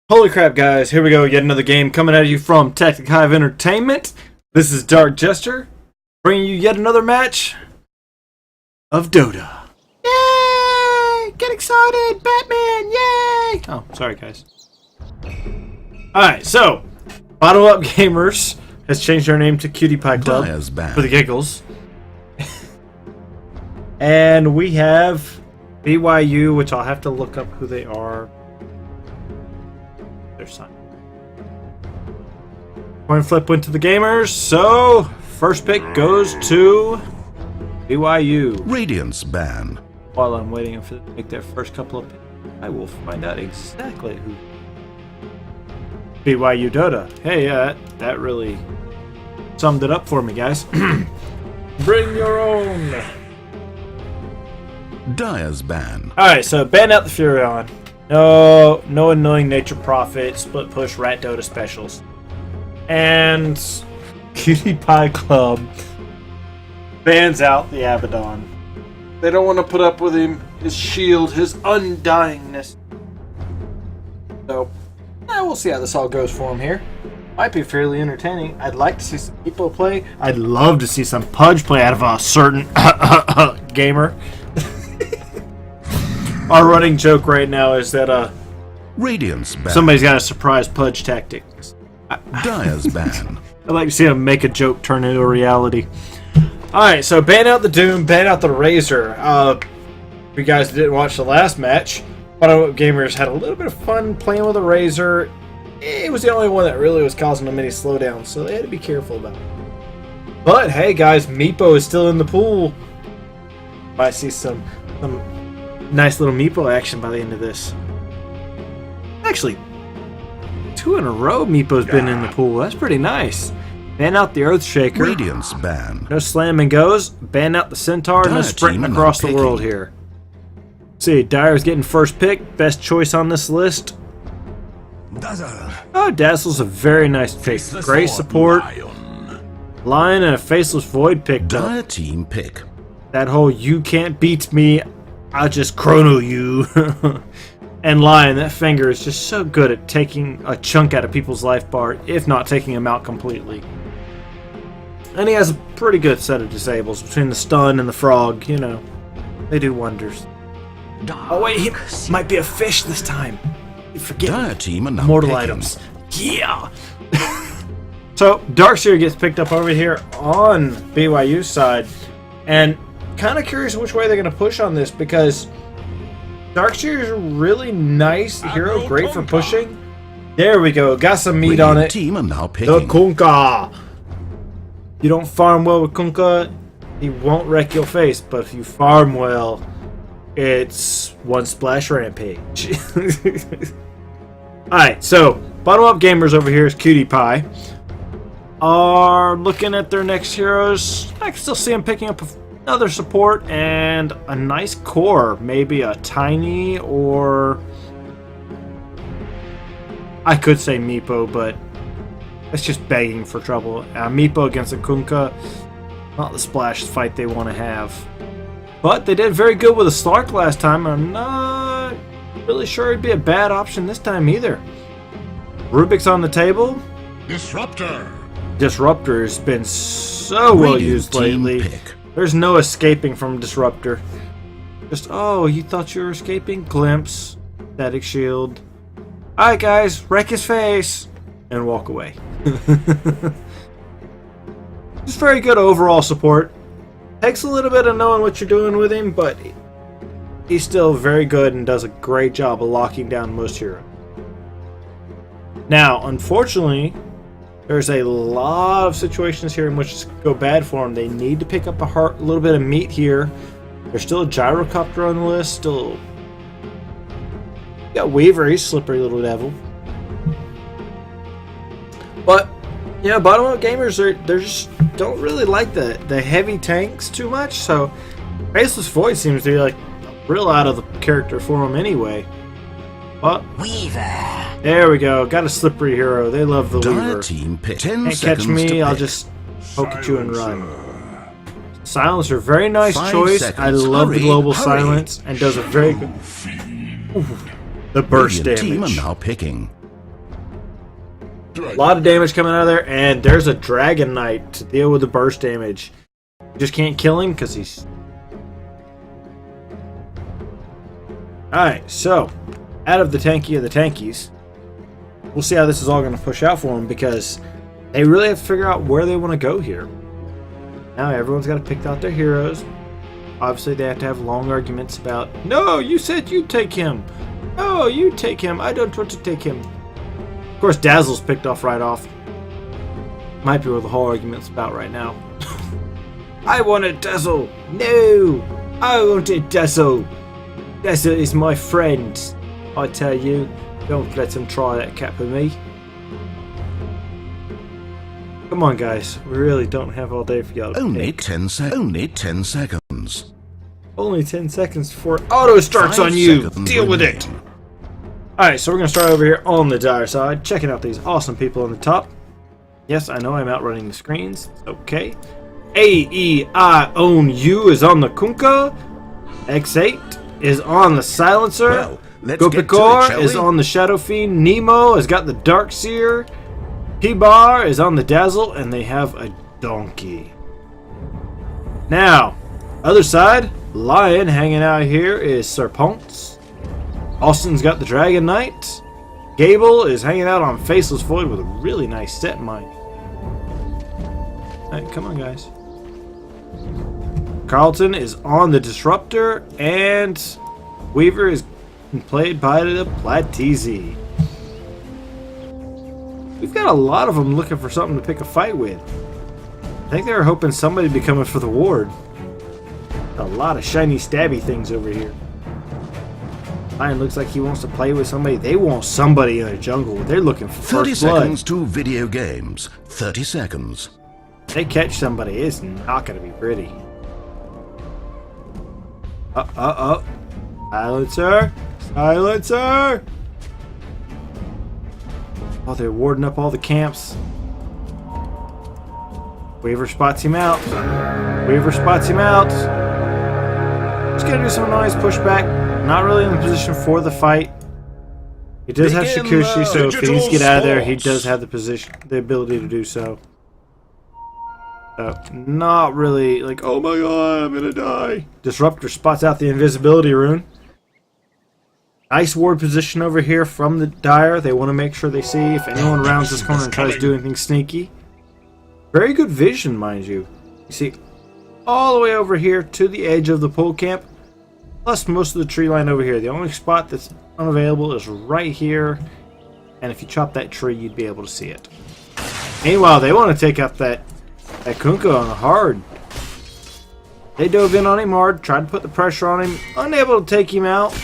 Holy crap, guys. Here we go. Yet another game coming at you from T.H.E Entertainment. This is Dark Jester, bringing you yet another match of Dota. Yay! Get excited, Batman! Yay! Oh, sorry, guys. Alright, so, Bottle Up Gamers has changed their name to T.H.E Club for the giggles. And we have BYU, which I'll have to look up who they are. Their sign. Coin flip went to the gamers, so first pick goes to BYU. Radiance ban. While I'm waiting for them to make their first couple of picks, I will find out exactly who. BYU Dota. Hey, that really summed it up for me, guys. Bring your own. Dyer's ban. Alright, so ban out the Furion. No annoying nature prophet, split push, rat Dota specials. And T.H.E Club bans out the Abaddon. They don't want to put up with him, his shield, his undyingness. So, we'll see how this all goes for him here. Might be fairly entertaining. I'd like to see some people play. I'd love to see some Pudge play out of a certain gamer. Our running joke right now is that Radiance ban. Somebody's got a surprise Pudge tactic. Dyer's ban. I'd like to see him make a joke turn into a reality. Alright, so ban out the Doom, ban out the Razor. If you guys didn't watch the last match, Bottom Up Gamers had a little bit of fun playing with the Razor. It was the only one that really was causing them any slowdowns, so they had to be careful about it. But hey guys, Meepo is still in the pool. Might see some nice little Meepo action by the end of this. Actually, 2 in a row Meepo's been in the pool. That's pretty nice. Ban out the Earthshaker. Radiance ban. No slam and goes. Ban out the Centaur. No sprinting across the world here. See, Dyer's getting first pick. Best choice on this list. Oh, Dazzle's a very nice pick. Great support. Lion and a Faceless Void picked up. Dyer team pick. That whole you can't beat me, I'll just chrono you. And Lion, that finger is just so good at taking a chunk out of people's life bar, if not taking them out completely. And he has a pretty good set of disables between the stun and the frog, you know. They do wonders. Oh wait, he might be a fish this time. You forget Dyer team are now mortal picking. items. Yeah! So, Darkseer gets picked up over here on BYU's side. And kind of curious which way they're going to push on this, because Darkseer is a really nice hero, great for pushing. There we go, got some meat on it. Team are now The picking. Kunkka. You don't farm well with Kunkka, he won't wreck your face, but if you farm well, it's one splash rampage. Alright, so Bottom Up Gamers over here is Cutie Pie. Are looking at their next heroes. I can still see them picking up another support and a nice core. Maybe a Tiny, or I could say Meepo, but it's just begging for trouble. Meepo against a Kunkka, not the splash fight they want to have. But they did very good with a Slark last time. I'm not really sure it'd be a bad option this time either. Rubik's on the table. Disruptor has been so well used lately. There's no escaping from Disruptor. Just, oh, you thought you were escaping? Glimpse. Static shield. Alright guys, wreck his face. And walk away. Just very good overall support. Takes a little bit of knowing what you're doing with him, but he's still very good and does a great job of locking down most heroes. Now, unfortunately, there's a lot of situations here in which it's go bad for them. They need to pick up a little bit of meat here. There's still a Gyrocopter on the list. Still, you got Weaver. He's a slippery little devil. But yeah, Bottom Up Gamers, they're just don't really like the heavy tanks too much. So Faceless Void seems to be like real out of the character for them anyway. But Weaver. There we go. Got a slippery hero. They love the Dyer Weaver. team pick. Can't catch me. I'll just poke at you and run. Silencer, very nice 5 choice. seconds. I love the global Hurry. silence and does a very good. Ooh, the burst Radiant team are damage. now picking. A lot of damage coming out of there, and there's a Dragon Knight to deal with the burst damage. Just can't kill him because he's... Alright, so, out of the tanky of the tankies, we'll see how this is all going to push out for them, because they really have to figure out where they want to go here. Now everyone's got to pick out their heroes. Obviously they have to have long arguments about, no, you said you'd take him. No, you take him. I don't want to take him. Of course, Dazzle's picked off right off. Might be where the whole argument's about right now. I wanted Dazzle. No, I wanted Dazzle. Dazzle is my friend. I tell you, don't let him try that cap with me. Come on, guys. We really don't have all day for y'all to Only pick. 10 seconds. Only 10 seconds before auto starts 5 on you. seconds Deal with it. remaining. Alright, so we're going to start over here on the dire side, checking out these awesome people on the top. Yes, I know I'm outrunning the screens. It's okay. A-E-I-O-N-U is on the Kunkka. X8 is on the Silencer. Well, let's get to it, Gopikor shall is we? on the Shadow Fiend. Nemo has got the Darkseer. P-Bar is on the Dazzle, and they have a Donkey. Now, other side, Lion hanging out here is Serpents. Austin's got the Dragon Knight. Gable is hanging out on Faceless Void with a really nice set in mind. Alright, come on, guys. Carlton is on the Disruptor, and Weaver is played by the Platezi. We've got a lot of them looking for something to pick a fight with. I think they were hoping somebody would be coming for the ward. A lot of shiny stabby things over here. Lion looks like he wants to play with somebody. They want somebody in the jungle. They're looking for 30 first blood. seconds to video games. 30 seconds. They catch somebody, it's not going to be pretty. Silencer! Silencer! Oh, they're warding up all the camps. Weaver spots him out. Weaver spots him out. Just gonna do some nice pushback. Not really in the position for the fight. He does have Begin Shakushi, so if he needs to get out of there, he sports. does have the ability to do so. Not really like, oh my god, I'm gonna die. Disruptor spots out the invisibility rune. Nice ward position over here from the Dire. They want to make sure they see if anyone rounds this corner and tries to do anything sneaky. Very good vision, mind you. You see all the way over here to the edge of the pole camp, plus most of the tree line over here. The only spot that's unavailable is right here, and if you chop that tree, you'd be able to see it. Meanwhile, they want to take out that Kunkka on hard. They dove in on him hard, tried to put the pressure on him, unable to take him out,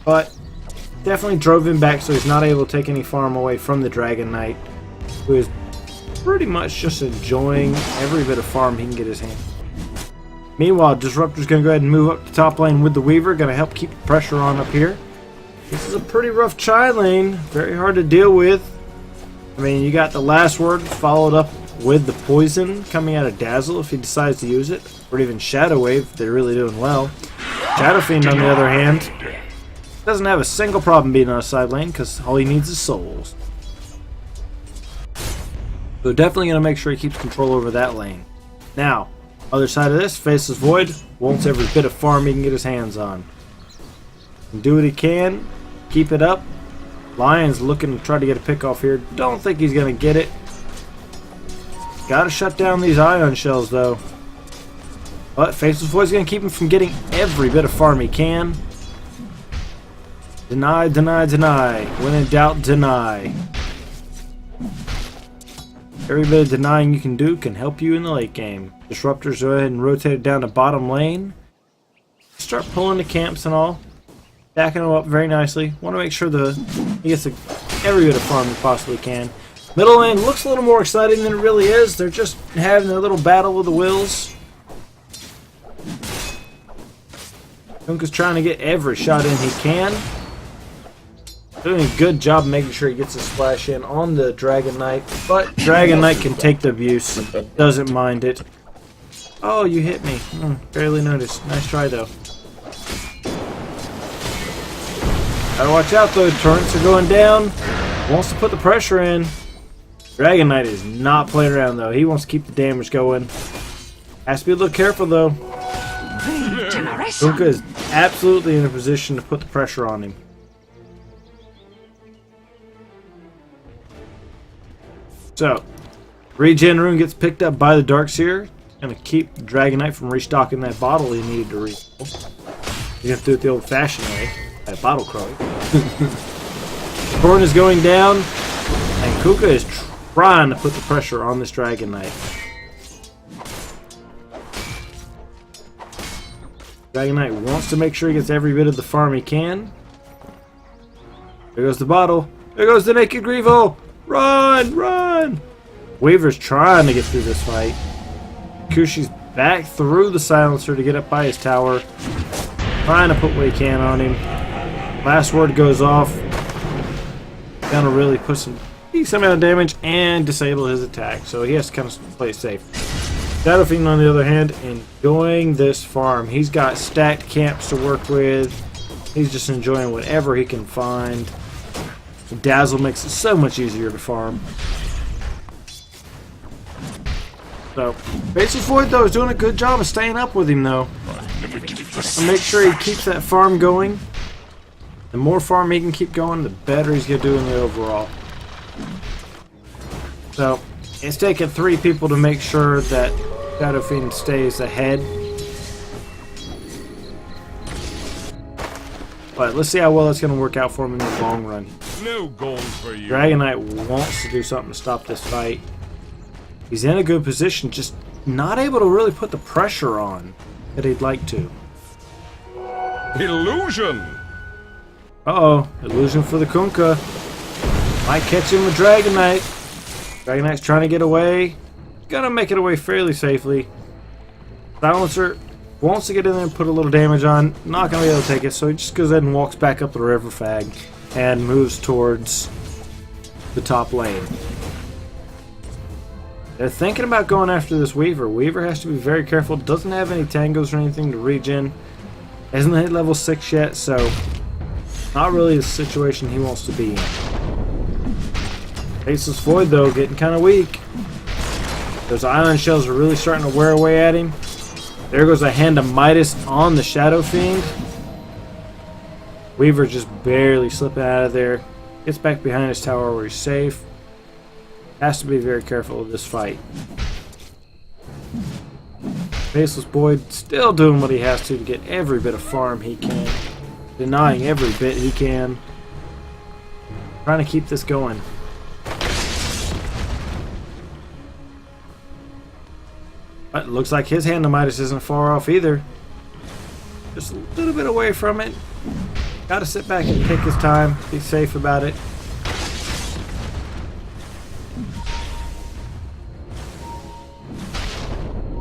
but definitely drove him back so he's not able to take any farm away from the Dragon Knight, who is pretty much just enjoying every bit of farm he can get his hand. Meanwhile, Disruptor's going to go ahead and move up to top lane with the Weaver, going to help keep the pressure on up here. This is a pretty rough Chai lane, very hard to deal with. I mean, you got the last word followed up with the poison coming out of Dazzle if he decides to use it, or even Shadow Wave if they're really doing well. Shadow Fiend, on the other hand, doesn't have a single problem being on a side lane because all he needs is souls. So definitely going to make sure he keeps control over that lane. Now, other side of this, Faceless Void wants every bit of farm he can get his hands on. And do what he can, keep it up. Lion's looking to try to get a pick off here. Don't think he's going to get it. Gotta shut down these ion shells though. But Faceless Void's going to keep him from getting every bit of farm he can. Deny, deny, deny. When in doubt, deny. Every bit of denying you can do can help you in the late game. Disruptors go ahead and rotate it down to bottom lane. Start pulling the camps and all. Backing them up very nicely. Want to make sure he gets every bit of farm he possibly can. Middle lane looks a little more exciting than it really is. They're just having a little battle with the wills. Kunkka's trying to get every shot in he can. Doing a good job making sure he gets a splash in on the Dragon Knight, but Dragon Knight can take the abuse, doesn't mind it. Oh, you hit me. Barely noticed. Nice try though. Gotta watch out though, turrets are going down. Wants to put the pressure in. Dragon Knight is not playing around though. He wants to keep the damage going. Has to be a little careful though. Kunkka is absolutely in a position to put the pressure on him. So, regen rune gets picked up by the Darkseer. Gonna keep the Dragon Knight from restocking that bottle he needed to refill. You have to do it the old-fashioned way, by bottle crawling. Corn is going down, and Kunkka is trying to put the pressure on this Dragon Knight. Dragon Knight wants to make sure he gets every bit of the farm he can. There goes the bottle. There goes the Naked Grievel! Run! Run! Weaver's trying to get through this fight. Kushi's back through the silencer to get up by his tower. Trying to put what he can on him. Last word goes off. Gonna really put some decent amount of damage and disable his attack. So he has to kind of play it safe. Shadow Fiend, on the other hand, enjoying this farm. He's got stacked camps to work with. He's just enjoying whatever he can find. Dazzle makes it so much easier to farm. So, Faceless Void, though, is doing a good job of staying up with him, though. And make sure he keeps that farm going. The more farm he can keep going, the better he's going to do in the overall. So, it's taken 3 people to make sure that Shadow Fiend stays ahead. But let's see how well it's going to work out for him in the long run. No gold for you. Dragon Knight wants to do something to stop this fight. He's in a good position, just not able to really put the pressure on that he'd like to. Illusion! Uh-oh, illusion for the Kunkka. Might catch him with Dragon Knight. Dragon Knight's trying to get away. Gonna make it away fairly safely. Silencer wants to get in there and put a little damage on. Not gonna be able to take it, so he just goes ahead and walks back up the river fag and moves towards the top lane. They're thinking about going after this Weaver. Weaver has to be very careful. Doesn't have any tangos or anything to regen. Hasn't hit level 6 yet, so not really the situation he wants to be in. Faceless Void, though, getting kind of weak. Those ion shells are really starting to wear away at him. There goes a Hand of Midas on the Shadow Fiend. Weaver just barely slipping out of there. Gets back behind his tower where he's safe. Has to be very careful of this fight. Faceless Void still doing what he has to get every bit of farm he can. Denying every bit he can. Trying to keep this going. But it looks like his Hand of Midas isn't far off either. Just a little bit away from it. Gotta sit back and take his time. Be safe about it.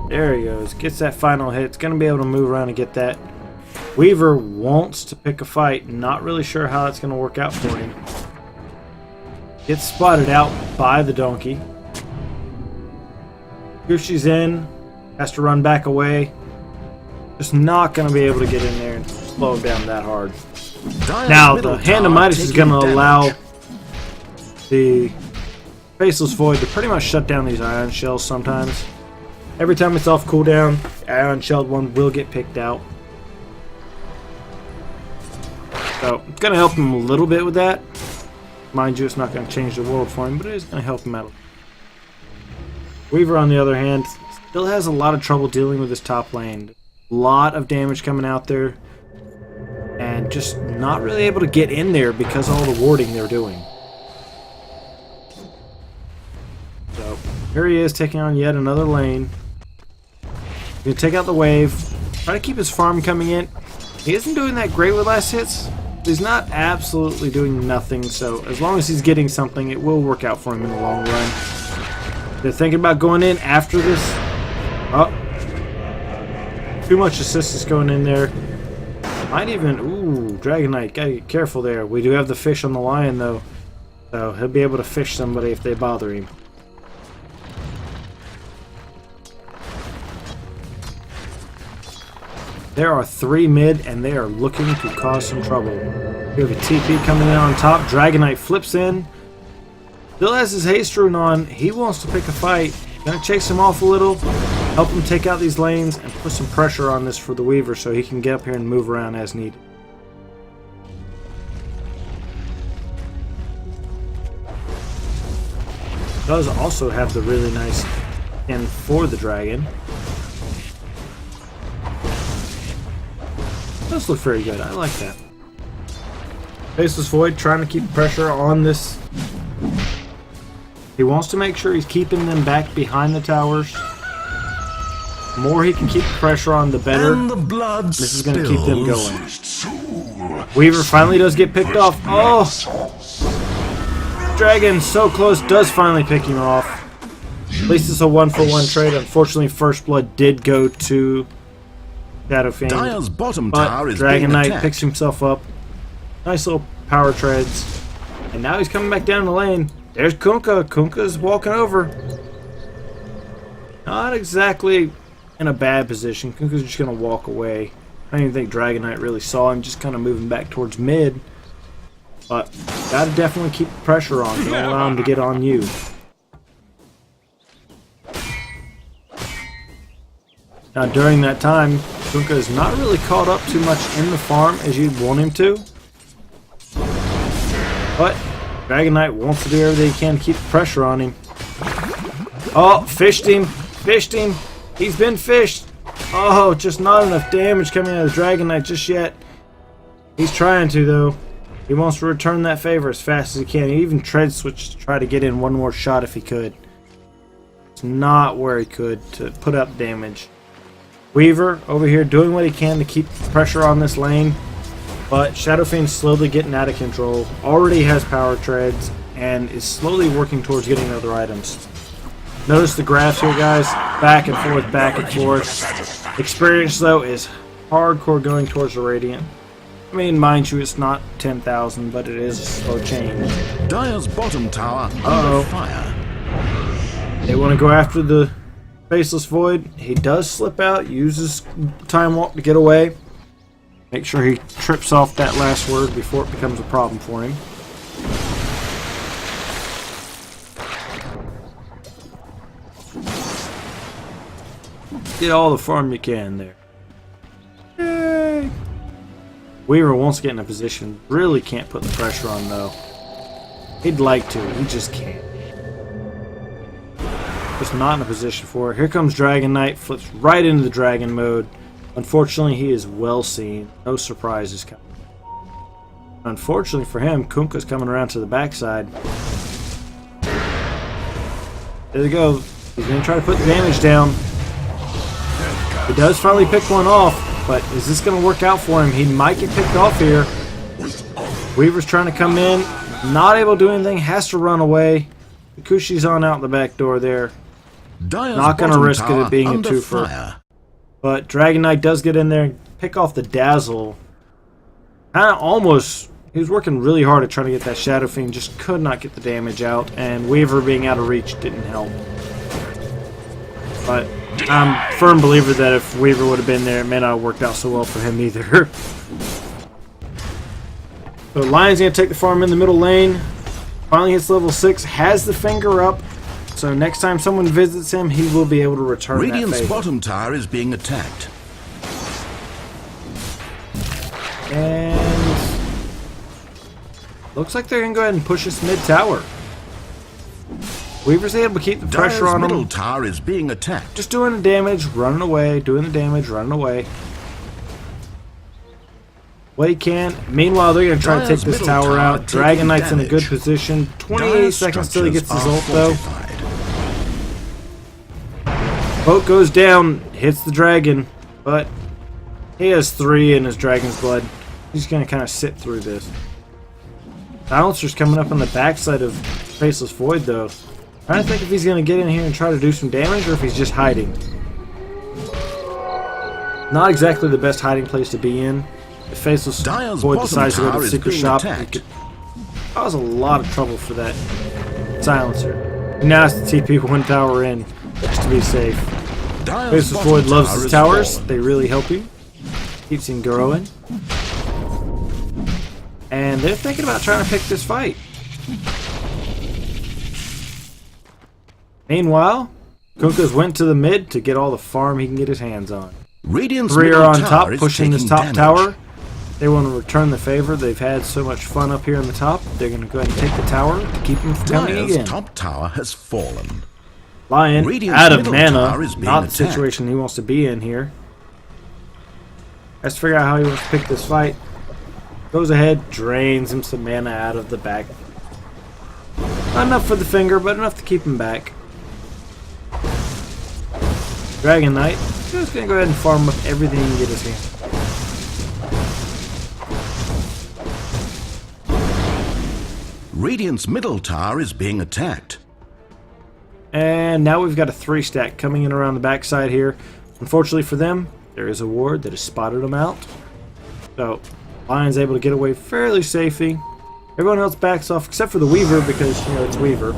There he goes. Gets that final hit. It's going to be able to move around and get that. Weaver wants to pick a fight. Not really sure how that's going to work out for him. Gets spotted out by the donkey. Gushi's in. Has to run back away. Just not going to be able to get in there and slow him down that hard. Now, the Hand of Midas is going to allow the Faceless Void to pretty much shut down these ion shells sometimes. Every time it's off cooldown, the ion shelled one will get picked out. So, it's going to help him a little bit with that. Mind you, it's not going to change the world for him, but it is going to help him out. Weaver, on the other hand, still has a lot of trouble dealing with his top lane. A lot of damage coming out there. And just not really able to get in there because of all the warding they're doing. So, here he is taking on yet another lane. He's going to take out the wave. Try to keep his farm coming in. He isn't doing that great with last hits. He's not absolutely doing nothing, so as long as he's getting something, it will work out for him in the long run. They're thinking about going in after this. Oh. Too much assistance going in there. Might even... Ooh, Dragon Knight. Gotta get careful there. We do have the fish on the lion, though. So he'll be able to fish somebody if they bother him. There are 3 mid, and they are looking to cause some trouble. We have a TP coming in on top. Dragon Knight flips in. Still has his haste rune on. He wants to pick a fight. Gonna chase him off a little, help him take out these lanes, and put some pressure on this for the Weaver so he can get up here and move around as needed. Does also have the really nice end for the dragon. Does look very good. I like that. Faceless Void trying to keep pressure on this. He wants to make sure he's keeping them back behind the towers. The more he can keep pressure on, the better. And the blood This is going to keep them going. Weaver finally does get picked off. Oh! Dragon, so close, does finally pick him off. At least it's a 1-for-1 trade. Unfortunately, First Blood did go to Shadow Fiend. Dire's bottom But tower is Dragon being Knight attacked. picks himself up. Nice little power treads. And now he's coming back down the lane. There's Kunkka. Kunkka's walking over. Not exactly in a bad position. Kunkka's just going to walk away. I don't even think Dragon Knight really saw him. Just kind of moving back towards mid. But gotta definitely keep the pressure on. Don't allow him to get on you. Now during that time, Kunkka is not really caught up too much in the farm as you'd want him to. But Dragon Knight wants to do everything he can to keep the pressure on him. Oh, fished him. Fished him. He's been fished. Oh, just not enough damage coming out of the Dragon Knight just yet. He's trying to, though. He wants to return that favor as fast as he can. He even tread switch to try to get in one more shot if he could. It's not where he could to put up damage. Weaver over here doing what he can to keep pressure on this lane. But Shadow Fiend's slowly getting out of control. Already has power treads and is slowly working towards getting other items. Notice the graphs here, guys. Back and forth, back and forth. Experience, though, is hardcore going towards the Radiant. I mean, mind you, it's not 10,000, but it is a slow change. Dire's bottom tower under fire. They want to go after the Faceless Void. He does slip out, uses Time Walk to get away. Make sure he trips off that last word before it becomes a problem for him. Get all the farm you can there. Yay! Weaver wants to get in a position. Really can't put the pressure on, though. He'd like to. He just can't. Just not in a position for it. Here comes Dragon Knight. Flips right into the dragon mode. Unfortunately, he is well seen. No surprises coming. Unfortunately for him, Kunkka's coming around to the backside. There they go. He's going to try to put the damage down. He does finally pick one off. But is this going to work out for him? He might get picked off here. Weaver's trying to come in. Not able to do anything. Has to run away. Kikushi's on out the back door there. Not going to risk it being a twofer. But Dragon Knight does get in there and pick off the Dazzle. Kind of almost... He was working really hard at trying to get that Shadow Fiend. Just could not get the damage out. And Weaver being out of reach didn't help. But... I'm a firm believer that if Weaver would have been there, it may not have worked out so well for him either. So Lion's going to take the farm in the middle lane. Finally hits level 6. Has the finger up. So next time someone visits him, he will be able to return Radiant's that favor. bottom tower is being attacked. And... looks like they're going to go ahead and push this mid-tower. Weaver's able to keep the pressure Dire's on him. middle tower is being attacked. Just doing the damage, running away, doing the damage, running away. What he can. Meanwhile, they're going to try to take this tower out. Dragon Knight's in a good position. 28 seconds till he gets his ult, though. Boat goes down, hits the dragon, but he has 3 in his dragon's blood. He's going to kind of sit through this. Silencer's coming up on the backside of Faceless Void, though. Trying to think if he's going to get in here and try to do some damage or if he's just hiding. Not exactly the best hiding place to be in. If Faceless Void decides to go to the secret shop, it could cause a lot of trouble for that Silencer. He now has to TP 1 tower in just to be safe. Faceless Void loves his towers. They really help him. Keeps him growing. And they're thinking about trying to pick this fight. Meanwhile, Kunkka's went to the mid to get all the farm he can get his hands on. Radiant's 3 middle are on tower top, is pushing this taking top damage. tower. They want to return the favor. They've had so much fun up here on the top. They're going to go ahead and take the tower to keep them from coming Dire's again. top tower has fallen. Lion, Radiant's out of middle mana, tower is being not the attacked. situation he wants to be in here. Has to figure out how he wants to pick this fight. Goes ahead, drains him some mana out of the back. Not enough for the finger, but enough to keep him back. Dragon Knight, just going to go ahead and farm up everything he can get his hands. Radiant's middle tower is being attacked. And now we've got a 3-stack coming in around the backside here. Unfortunately for them, there is a ward that has spotted them out. So, Lion's able to get away fairly safely. Everyone else backs off except for the Weaver because, you know, it's Weaver.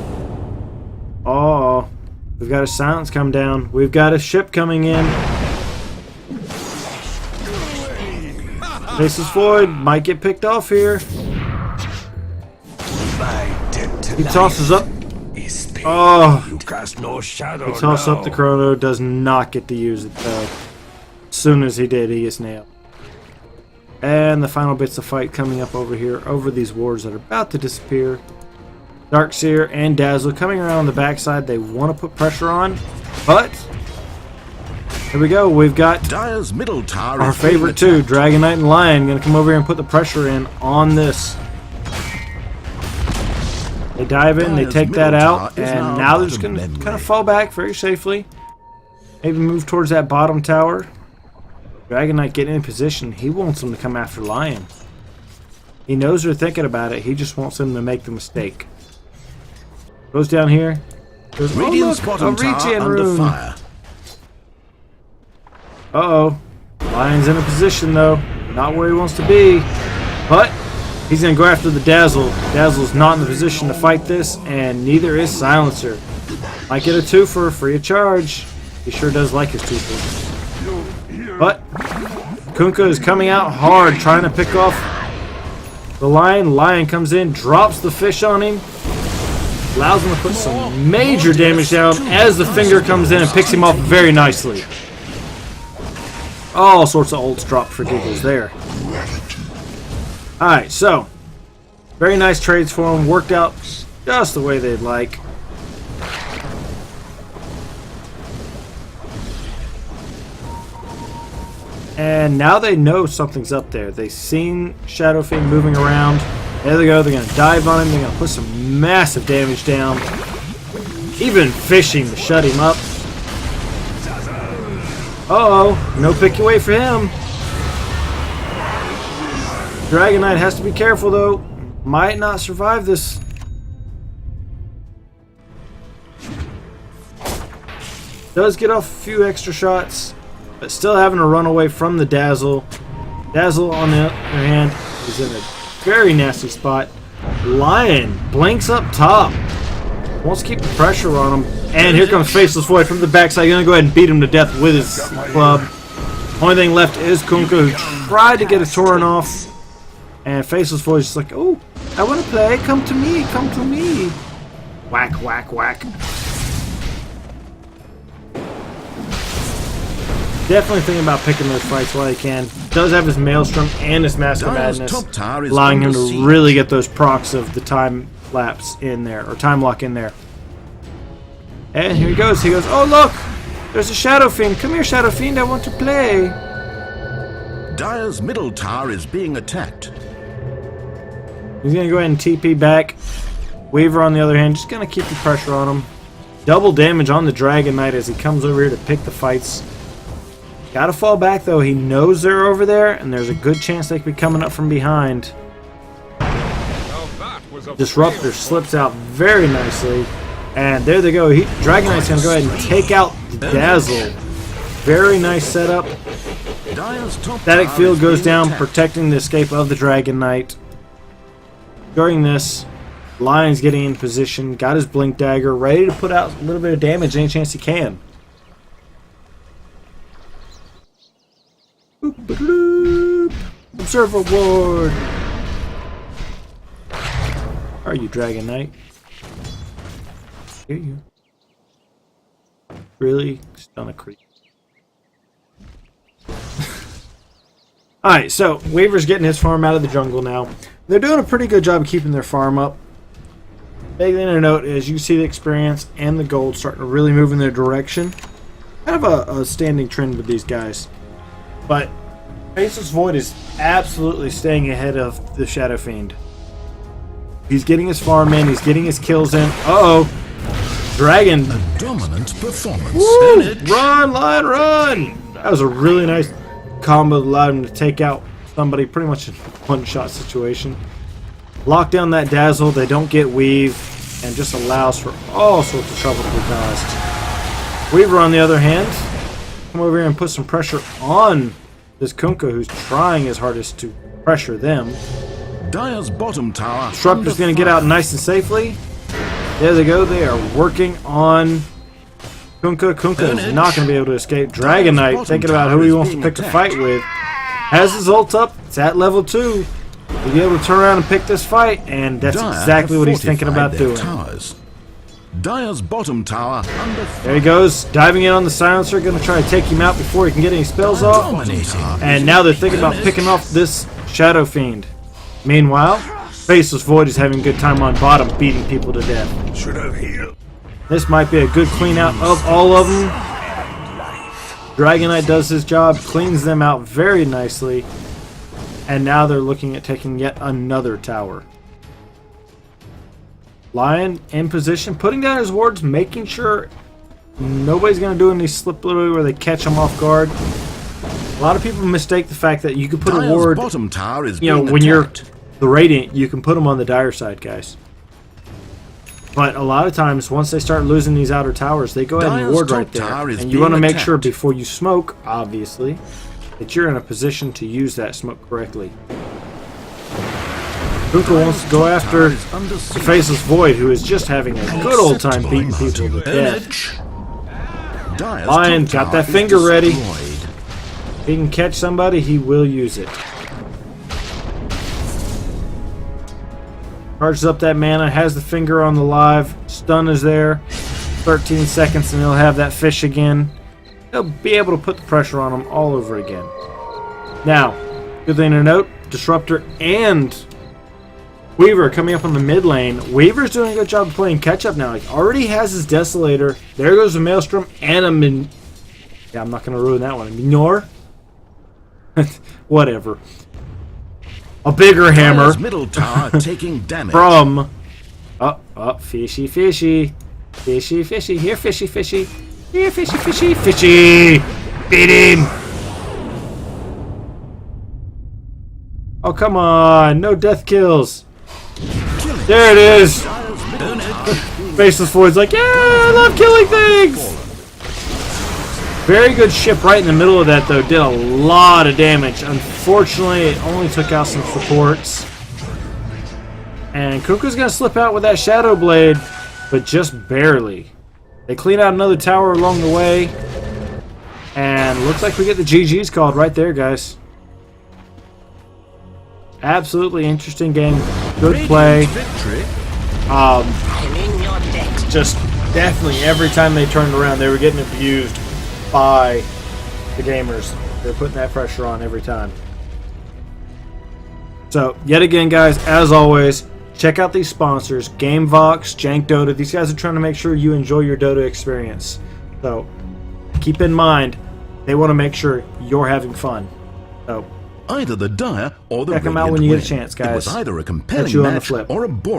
Oh, we've got a silence come down. We've got a ship coming in. Faceless Void might get picked off here. He tosses up. Oh, You cast no shadow. he tosses up the chrono. Does not get to use it though. As soon as he did, he gets nailed. And the final bits of fight coming up over here, over these wards that are about to disappear. Darkseer and Dazzle coming around the backside. They want to put pressure on, but here we go. We've got Dire's middle tower our is being favorite two, attacked. Dragon Knight and Lion, going to come over here and put the pressure in on this. They dive in, they Dire's take that middle out, tower is and now now they're just bottom going to memory. kind of fall back very safely. Maybe move towards that bottom tower. Dragon Knight getting in position. He wants them to come after Lion. He knows they're thinking about it. He just wants them to make the mistake. Goes down here. Goes, Radiant's oh, look, bottom a tower regen under rune. fire. Uh-oh. Lion's in a position, though. Not where he wants to be. But he's going to go after the Dazzle. Dazzle's not in the position to fight this, and neither is Silencer. Might get a twofer free of charge. He sure does like his twofer. But Kunkka is coming out hard, trying to pick off the Lion. Lion comes in, drops the fish on him. Allows him to put some major damage down as the finger comes in and picks him off very nicely. All sorts of ults dropped for giggles there. Alright, so very nice trades for him. Worked out just the way they'd like. And now they know something's up there. They've seen Shadow Fiend moving around. There they go. They're going to dive on him. They're going to put some massive damage down. Even fishing to shut him up. Uh-oh. No pick away for him. Dragon Knight has to be careful, though. Might not survive this. Does get off a few extra shots, but still having to run away from the Dazzle. Dazzle, on the other hand, is in a very nasty spot. Lion blinks up top. Wants to keep the pressure on him. And here comes Faceless Void from the backside. Going to go ahead and beat him to death with his club. Only thing left is Kunkka, who tried to get a Tauren off. And Faceless Void is just like, oh, I want to play. Come to me. Come to me. Whack, whack, whack. Definitely thinking about picking those fights while he can. Does have his Maelstrom and his Mask of Dire's Madness, top tower is allowing him under to siege. really get those procs of the time lapse in there, or time lock in there. And here he goes. He goes, oh look, there's a Shadow Fiend. Come here, Shadow Fiend. I want to play. Dire's middle tower is being attacked. He's gonna go ahead and TP back. Weaver, on the other hand, just gonna keep the pressure on him. Double damage on the Dragon Knight as he comes over here to pick the fights. Gotta fall back though. He knows they're over there, and there's a good chance they could be coming up from behind. Disruptor slips out very nicely, and there they go. Dragon Knight's gonna go ahead and take out the Dazzle. Very nice setup. Dire's top Static tower field is goes being down, attacked. protecting the escape of the Dragon Knight. During this, Lion's getting in position, got his Blink Dagger, ready to put out a little bit of damage any chance he can. Boop-a-doop. Observer Ward. Are you, Dragon Knight? Hear you. Really? Stun a creep. Alright, so Weaver's getting his farm out of the jungle now. They're doing a pretty good job of keeping their farm up. Big thing to note is you see the experience and the gold starting to really move in their direction. Kind of a standing trend with these guys. But Faceless Void is absolutely staying ahead of the Shadow Fiend. He's getting his farm in, he's getting his kills in. Uh-oh! Dragon! A dominant performance. Woo! Run, Lion, run! That was a really nice combo that allowed him to take out somebody pretty much in a one-shot situation. Lock down that dazzle, they don't get weave, and just allows for all sorts of trouble to be caused. Weaver, on the other hand, come over here and put some pressure on this Kunkka, who's trying his hardest to pressure them. Dire's bottom tower. Disruptor's going to get out nice and safely. There they go, they are working on Kunkka. Kunkka is not going to be able to escape. Dragon Knight, thinking about who he wants to pick a fight with. Has his ult up, it's at level 2. He'll be able to turn around and pick this fight, and that's exactly what he's thinking about doing. Dire's bottom tower under fire. There he goes, diving in on the silencer, going to try to take him out before he can get any spells off. And now they're thinking about picking off this Shadow Fiend. Meanwhile, Faceless Void is having a good time on bottom, beating people to death. Should have healed. This might be a good clean out of all of them. Dragon Knight does his job, cleans them out very nicely. And now they're looking at taking yet another tower. Lion in position, putting down his wards, making sure nobody's going to do any slip literally where they catch him off guard. A lot of people mistake the fact that you can put a ward, bottom tower is when you're the Radiant, you can put them on the dire side, guys. But a lot of times, once they start losing these outer towers, they go ahead and ward right there. And you want to make sure before you smoke, obviously, that you're in a position to use that smoke correctly. Kunkka wants to go after the Faceless Void, who is just having a good old time beating people to death. Lion got that finger ready. If he can catch somebody, he will use it. Charges up that mana, has the finger on the live. Stun is there. 13 seconds and he'll have that fish again. He'll be able to put the pressure on him all over again. Now, good thing to note, Disruptor and Weaver coming up on the mid lane. Weaver's doing a good job of playing catch up now. He already has his Desolator. There goes a Maelstrom and a yeah, I'm not going to ruin that one. A Minor? Whatever. A bigger hammer middle tower taking damage from fishy fishy fishy fishy here fishy fishy here fishy fishy fishy beat him. Oh come on, no death kills. There it is. Faceless Void's like, yeah, I love killing things. Very good ship right in the middle of that, though. Did a lot of damage. Unfortunately, it only took out some supports. And Kunkka's going to slip out with that Shadow Blade, but just barely. They clean out another tower along the way. And looks like we get the GG's called right there, guys. Absolutely interesting game. Good play. Just definitely every time they turned around, they were getting abused by the gamers. They're putting that pressure on every time. So, yet again, guys, as always, check out these sponsors, GameVox, Jank Dota. These guys are trying to make sure you enjoy your Dota experience. So, keep in mind, they want to make sure you're having fun. So, either the Dire or the check them out when you get a chance, guys. It was either a compelling Catch you on the match flip. or a boring